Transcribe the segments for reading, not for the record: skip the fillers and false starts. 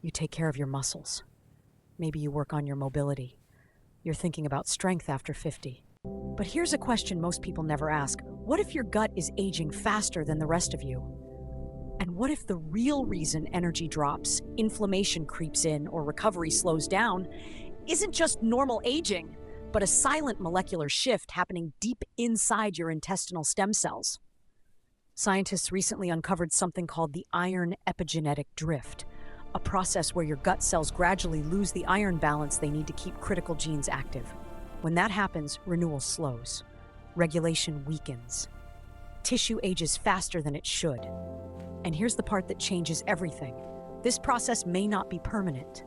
You take care of your muscles. Maybe you work on your mobility. You're thinking about strength after 50. But here's a question most people never ask. What if your gut is aging faster than the rest of you? And what if the real reason energy drops, inflammation creeps in, or recovery slows down isn't just normal aging, but a silent molecular shift happening deep inside your intestinal stem cells? Scientists recently uncovered something called the iron epigenetic drift, a process where your gut cells gradually lose the iron balance they need to keep critical genes active. When that happens, renewal slows. Regulation weakens. Tissue ages faster than it should. And here's the part that changes everything. This process may not be permanent.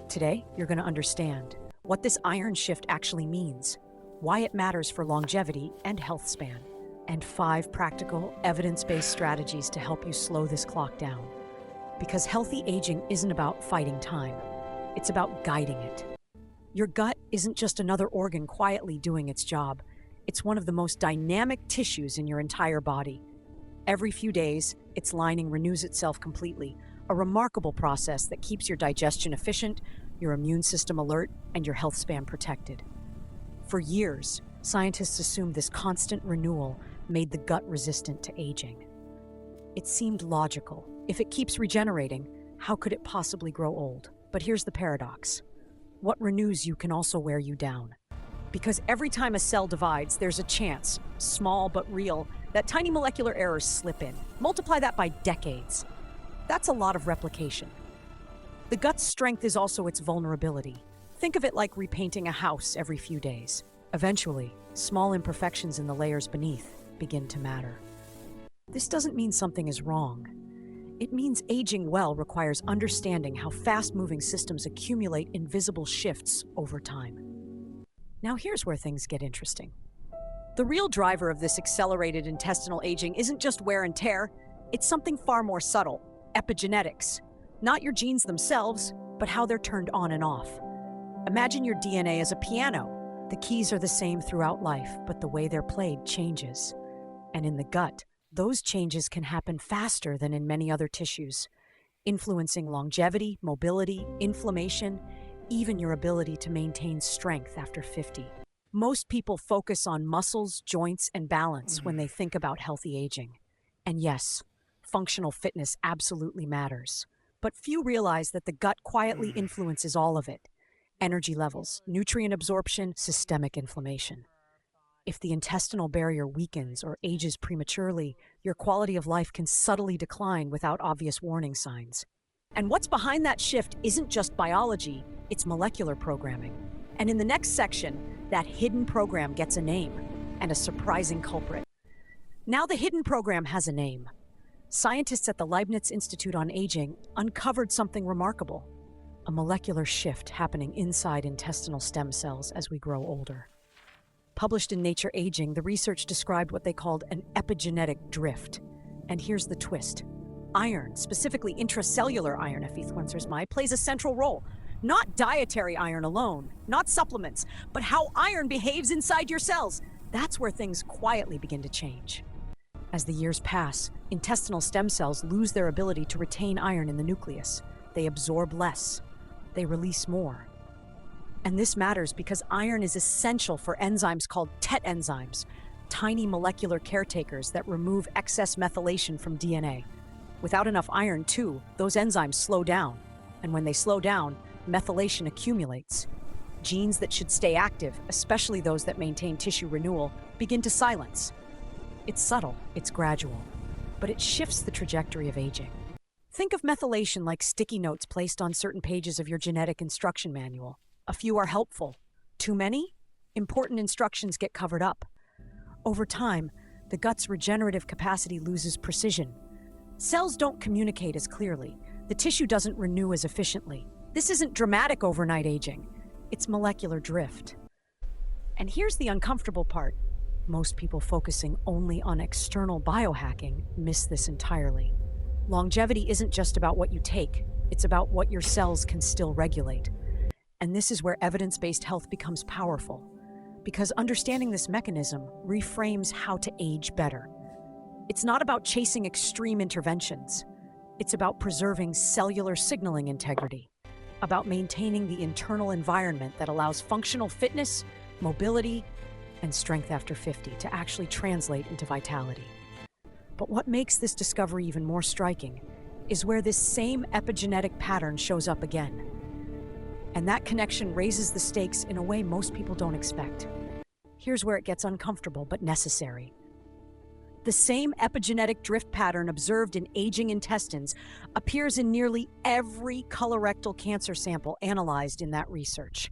Today, you're going to understand what this iron shift actually means, why it matters for longevity and health span, and 5 practical, evidence-based strategies to help you slow this clock down. Because healthy aging isn't about fighting time, it's about guiding it. Your gut isn't just another organ quietly doing its job. It's one of the most dynamic tissues in your entire body. Every few days, its lining renews itself completely, a remarkable process that keeps your digestion efficient, your immune system alert, and your health span protected. For years, scientists assumed this constant renewal made the gut resistant to aging. It seemed logical. If it keeps regenerating, how could it possibly grow old? But here's the paradox. What renews you can also wear you down. Because every time a cell divides, there's a chance, small but real, that tiny molecular errors slip in. Multiply that by decades. That's a lot of replication. The gut's strength is also its vulnerability. Think of it like repainting a house every few days. Eventually, small imperfections in the layers beneath begin to matter. This doesn't mean something is wrong. It means aging well requires understanding how fast-moving systems accumulate invisible shifts over time. Now here's where things get interesting. The real driver of this accelerated intestinal aging isn't just wear and tear, it's something far more subtle, epigenetics. Not your genes themselves, but how they're turned on and off. Imagine your DNA as a piano. The keys are the same throughout life, but the way they're played changes. And in the gut, those changes can happen faster than in many other tissues, influencing longevity, mobility, inflammation, even your ability to maintain strength after 50. Most people focus on muscles, joints, and balance when they think about healthy aging. And yes, functional fitness absolutely matters. But few realize that the gut quietly influences all of it. Energy levels, nutrient absorption, systemic inflammation. If the intestinal barrier weakens or ages prematurely, your quality of life can subtly decline without obvious warning signs. And what's behind that shift isn't just biology, it's molecular programming. And in the next section, that hidden program gets a name and a surprising culprit. Now the hidden program has a name. Scientists at the Leibniz Institute on Aging uncovered something remarkable, a molecular shift happening inside intestinal stem cells as we grow older. Published in Nature Aging, the research described what they called an epigenetic drift. And here's the twist. Iron, specifically intracellular iron, plays a central role. Not dietary iron alone, not supplements, but how iron behaves inside your cells. That's where things quietly begin to change. As the years pass, intestinal stem cells lose their ability to retain iron in the nucleus. They absorb less. They release more. And this matters because iron is essential for enzymes called TET enzymes, tiny molecular caretakers that remove excess methylation from DNA. Without enough iron, too, those enzymes slow down. And when they slow down, methylation accumulates. Genes that should stay active, especially those that maintain tissue renewal, begin to silence. It's subtle, it's gradual, but it shifts the trajectory of aging. Think of methylation like sticky notes placed on certain pages of your genetic instruction manual. A few are helpful. Too many? Important instructions get covered up. Over time, the gut's regenerative capacity loses precision. Cells don't communicate as clearly. The tissue doesn't renew as efficiently. This isn't dramatic overnight aging. It's molecular drift. And here's the uncomfortable part. Most people focusing only on external biohacking miss this entirely. Longevity isn't just about what you take. It's about what your cells can still regulate. And this is where evidence-based health becomes powerful, because understanding this mechanism reframes how to age better. It's not about chasing extreme interventions. It's about preserving cellular signaling integrity, about maintaining the internal environment that allows functional fitness, mobility, and strength after 50 to actually translate into vitality. But what makes this discovery even more striking is where this same epigenetic pattern shows up again. And that connection raises the stakes in a way most people don't expect. Here's where it gets uncomfortable but necessary. The same epigenetic drift pattern observed in aging intestines appears in nearly every colorectal cancer sample analyzed in that research.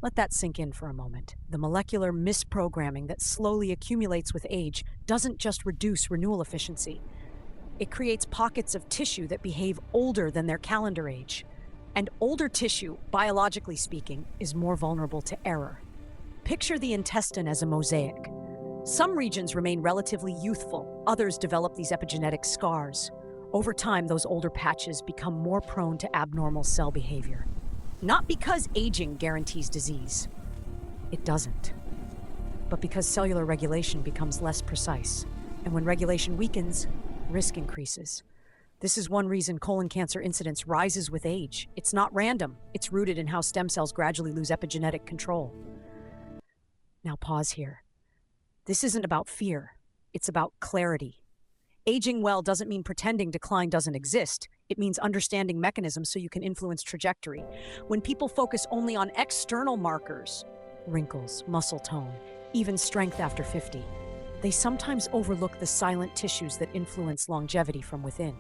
Let that sink in for a moment. The molecular misprogramming that slowly accumulates with age doesn't just reduce renewal efficiency. It creates pockets of tissue that behave older than their calendar age. And older tissue, biologically speaking, is more vulnerable to error. Picture the intestine as a mosaic. Some regions remain relatively youthful, others develop these epigenetic scars. Over time, those older patches become more prone to abnormal cell behavior. Not because aging guarantees disease. It doesn't. But because cellular regulation becomes less precise. And when regulation weakens, risk increases. This is one reason colon cancer incidence rises with age. It's not random. It's rooted in how stem cells gradually lose epigenetic control. Now pause here. This isn't about fear. It's about clarity. Aging well doesn't mean pretending decline doesn't exist. It means understanding mechanisms so you can influence trajectory. When people focus only on external markers, wrinkles, muscle tone, even strength after 50, they sometimes overlook the silent tissues that influence longevity from within.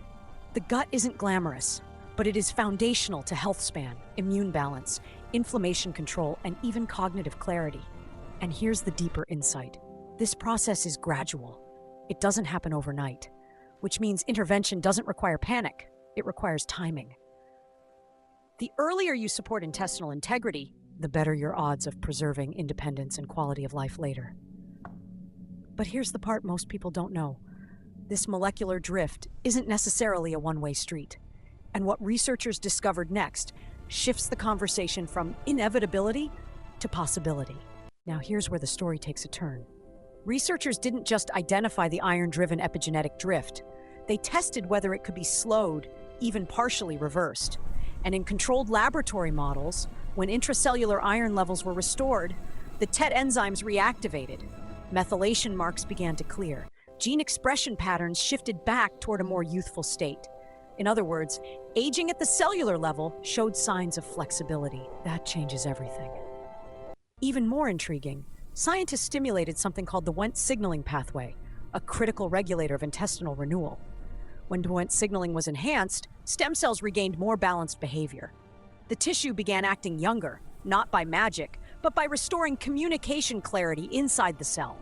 The gut isn't glamorous, but it is foundational to health span, immune balance, inflammation control, and even cognitive clarity. And here's the deeper insight. This process is gradual. It doesn't happen overnight, which means intervention doesn't require panic. It requires timing. The earlier you support intestinal integrity, the better your odds of preserving independence and quality of life later. But here's the part most people don't know. This molecular drift isn't necessarily a one-way street. And what researchers discovered next shifts the conversation from inevitability to possibility. Now here's where the story takes a turn. Researchers didn't just identify the iron-driven epigenetic drift. They tested whether it could be slowed, even partially reversed. And in controlled laboratory models, when intracellular iron levels were restored, the TET enzymes reactivated. Methylation marks began to clear. Gene expression patterns shifted back toward a more youthful state. In other words, aging at the cellular level showed signs of flexibility. That changes everything. Even more intriguing, scientists stimulated something called the Wnt signaling pathway, a critical regulator of intestinal renewal. When Wnt signaling was enhanced, stem cells regained more balanced behavior. The tissue began acting younger, not by magic, but by restoring communication clarity inside the cell.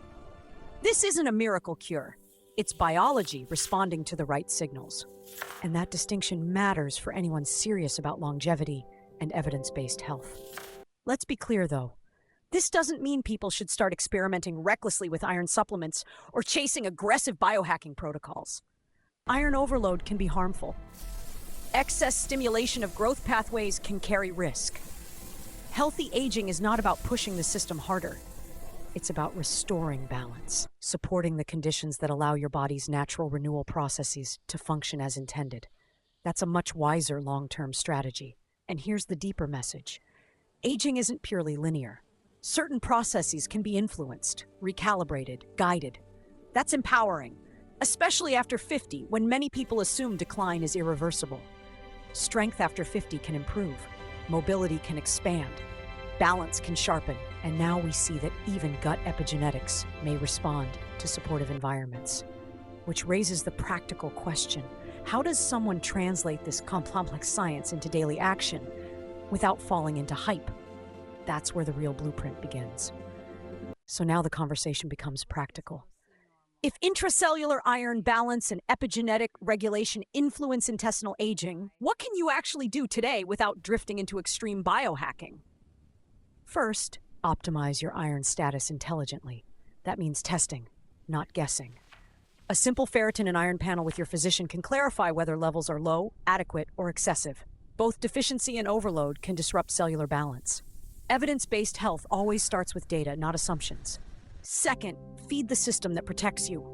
This isn't a miracle cure. It's biology responding to the right signals. And that distinction matters for anyone serious about longevity and evidence-based health. Let's be clear, though. This doesn't mean people should start experimenting recklessly with iron supplements or chasing aggressive biohacking protocols. Iron overload can be harmful. Excess stimulation of growth pathways can carry risk. Healthy aging is not about pushing the system harder. It's about restoring balance, supporting the conditions that allow your body's natural renewal processes to function as intended. That's a much wiser long-term strategy. And here's the deeper message. Aging isn't purely linear. Certain processes can be influenced, recalibrated, guided. That's empowering, especially after 50, when many people assume decline is irreversible. Strength after 50 can improve, mobility can expand, balance can sharpen, and now we see that even gut epigenetics may respond to supportive environments. Which raises the practical question, how does someone translate this complex science into daily action without falling into hype? That's where the real blueprint begins. So now the conversation becomes practical. If intracellular iron balance and epigenetic regulation influence intestinal aging, what can you actually do today without drifting into extreme biohacking? First, optimize your iron status intelligently. That means testing, not guessing. A simple ferritin and iron panel with your physician can clarify whether levels are low, adequate, or excessive. Both deficiency and overload can disrupt cellular balance. Evidence-based health always starts with data, not assumptions. Second, feed the system that protects you.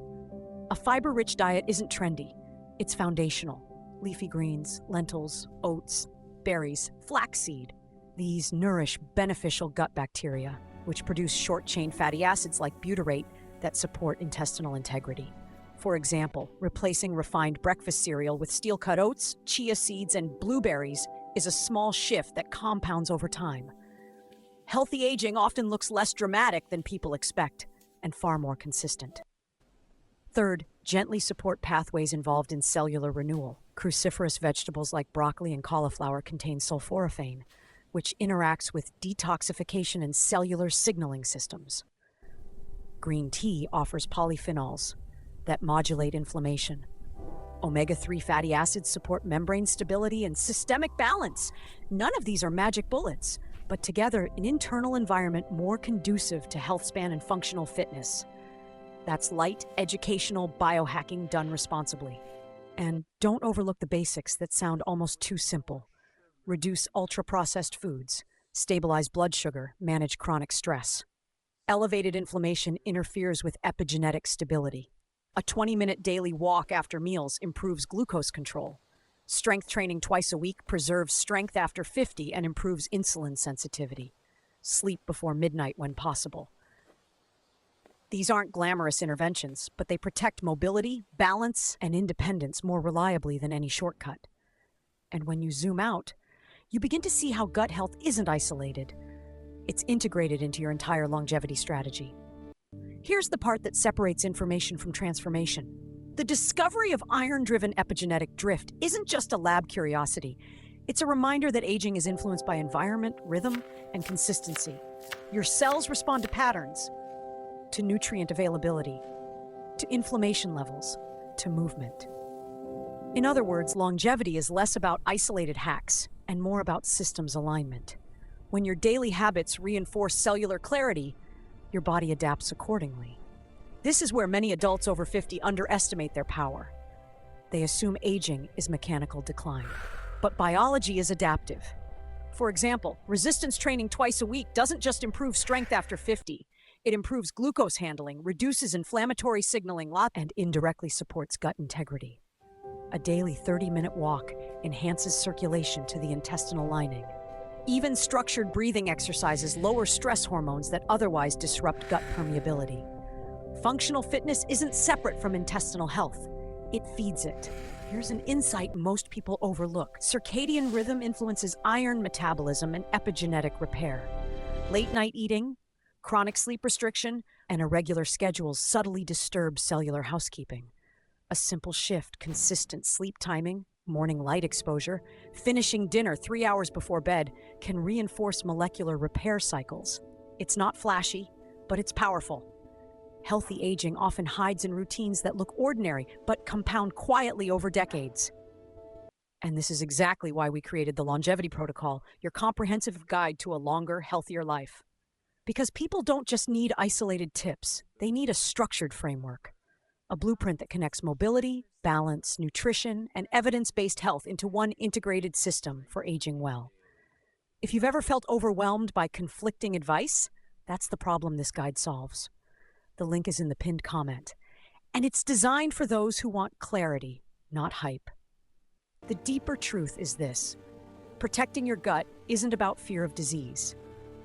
A fiber-rich diet isn't trendy. It's foundational. leafy greens, lentils, oats, berries, flaxseed. These nourish beneficial gut bacteria, which produce short-chain fatty acids like butyrate that support intestinal integrity. For example, replacing refined breakfast cereal with steel-cut oats, chia seeds, and blueberries is a small shift that compounds over time. Healthy aging often looks less dramatic than people expect, and far more consistent. Third, gently support pathways involved in cellular renewal. Cruciferous vegetables like broccoli and cauliflower contain sulforaphane, which interacts with detoxification and cellular signaling systems. Green tea offers polyphenols that modulate inflammation. Omega-3 fatty acids support membrane stability and systemic balance. None of these are magic bullets, but together an internal environment more conducive to healthspan and functional fitness. That's light, educational biohacking done responsibly. And don't overlook the basics that sound almost too simple. Reduce ultra-processed foods, stabilize blood sugar, manage chronic stress. Elevated inflammation interferes with epigenetic stability. A 20-minute daily walk after meals improves glucose control. Strength training twice a week preserves strength after 50 and improves insulin sensitivity. Sleep before midnight when possible. These aren't glamorous interventions, but they protect mobility, balance, and independence more reliably than any shortcut. And when you zoom out, you begin to see how gut health isn't isolated. It's integrated into your entire longevity strategy. Here's the part that separates information from transformation. The discovery of iron-driven epigenetic drift isn't just a lab curiosity. It's a reminder that aging is influenced by environment, rhythm, and consistency. Your cells respond to patterns, to nutrient availability, to inflammation levels, to movement. In other words, longevity is less about isolated hacks and more about systems alignment. When your daily habits reinforce cellular clarity, your body adapts accordingly. This is where many adults over 50 underestimate their power. They assume aging is mechanical decline, but biology is adaptive. For example, resistance training twice a week doesn't just improve strength after 50. It improves glucose handling, reduces inflammatory signaling, and indirectly supports gut integrity. A daily 30-minute walk enhances circulation to the intestinal lining. Even structured breathing exercises lower stress hormones that otherwise disrupt gut permeability. Functional fitness isn't separate from intestinal health. It feeds it. Here's an insight most people overlook. Circadian rhythm influences iron metabolism and epigenetic repair. Late-night eating, chronic sleep restriction, and irregular schedules subtly disturb cellular housekeeping. A simple shift, consistent sleep timing, morning light exposure, finishing dinner 3 hours before bed can reinforce molecular repair cycles. It's not flashy, but it's powerful. Healthy aging often hides in routines that look ordinary, but compound quietly over decades. And this is exactly why we created the Longevity Protocol, your comprehensive guide to a longer, healthier life. Because people don't just need isolated tips, they need a structured framework. A blueprint that connects mobility, balance, nutrition, and evidence-based health into one integrated system for aging well. If you've ever felt overwhelmed by conflicting advice, that's the problem this guide solves. The link is in the pinned comment, and it's designed for those who want clarity, not hype. The deeper truth is this: protecting your gut isn't about fear of disease.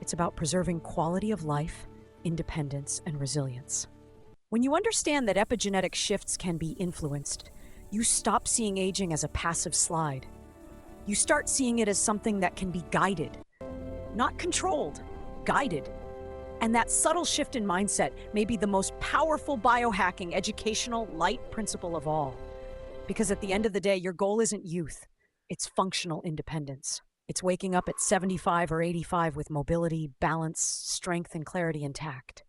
It's about preserving quality of life, independence, and resilience. When you understand that epigenetic shifts can be influenced, you stop seeing aging as a passive slide. You start seeing it as something that can be guided, not controlled, guided. And that subtle shift in mindset may be the most powerful biohacking, educational, light principle of all. Because at the end of the day, your goal isn't youth, it's functional independence. It's waking up at 75 or 85 with mobility, balance, strength, and clarity intact.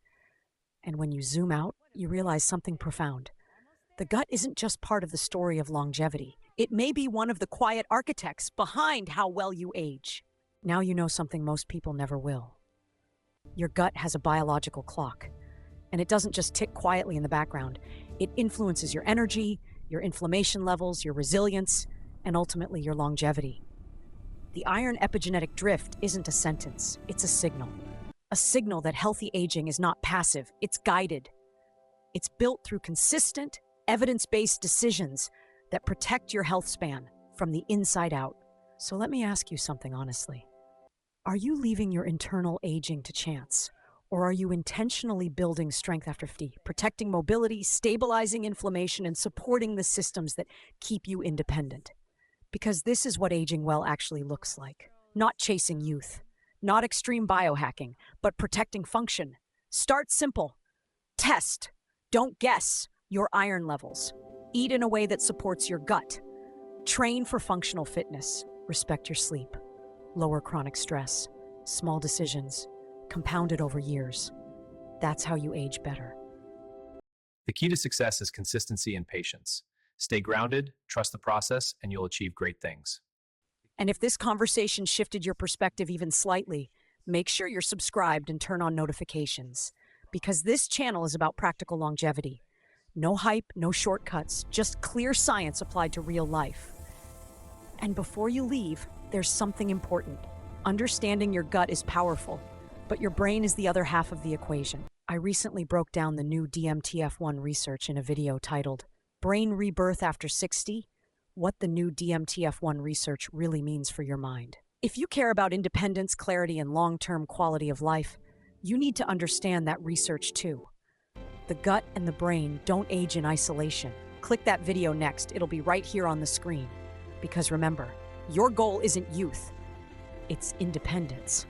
And when you zoom out, you realize something profound. The gut isn't just part of the story of longevity. It may be one of the quiet architects behind how well you age. Now you know something most people never will. Your gut has a biological clock, and it doesn't just tick quietly in the background. It influences your energy, your inflammation levels, your resilience, and ultimately your longevity. The iron epigenetic drift isn't a sentence, it's a signal. A signal that healthy aging is not passive, it's guided. It's built through consistent, evidence-based decisions that protect your health span from the inside out. So let me ask you something honestly. Are you leaving your internal aging to chance? Or are you intentionally building strength after 50, protecting mobility, stabilizing inflammation, and supporting the systems that keep you independent? Because this is what aging well actually looks like. Not chasing youth, not extreme biohacking, but protecting function. Start simple. Test, don't guess, your iron levels. Eat in a way that supports your gut. Train for functional fitness. Respect your sleep. Lower chronic stress. Small decisions, compounded over years. That's how you age better. The key to success is consistency and patience. Stay grounded, trust the process, and you'll achieve great things. And if this conversation shifted your perspective even slightly, make sure you're subscribed and turn on notifications. Because this channel is about practical longevity. No hype, no shortcuts, just clear science applied to real life. And before you leave, there's something important. Understanding your gut is powerful, but your brain is the other half of the equation. I recently broke down the new DMTF1 research in a video titled Brain Rebirth After 60, What the New DMTF1 Research Really Means for Your Mind. If you care about independence, clarity, and long-term quality of life, you need to understand that research too. The gut and the brain don't age in isolation. Click that video next. It'll be right here on the screen. Because remember, your goal isn't youth, it's independence.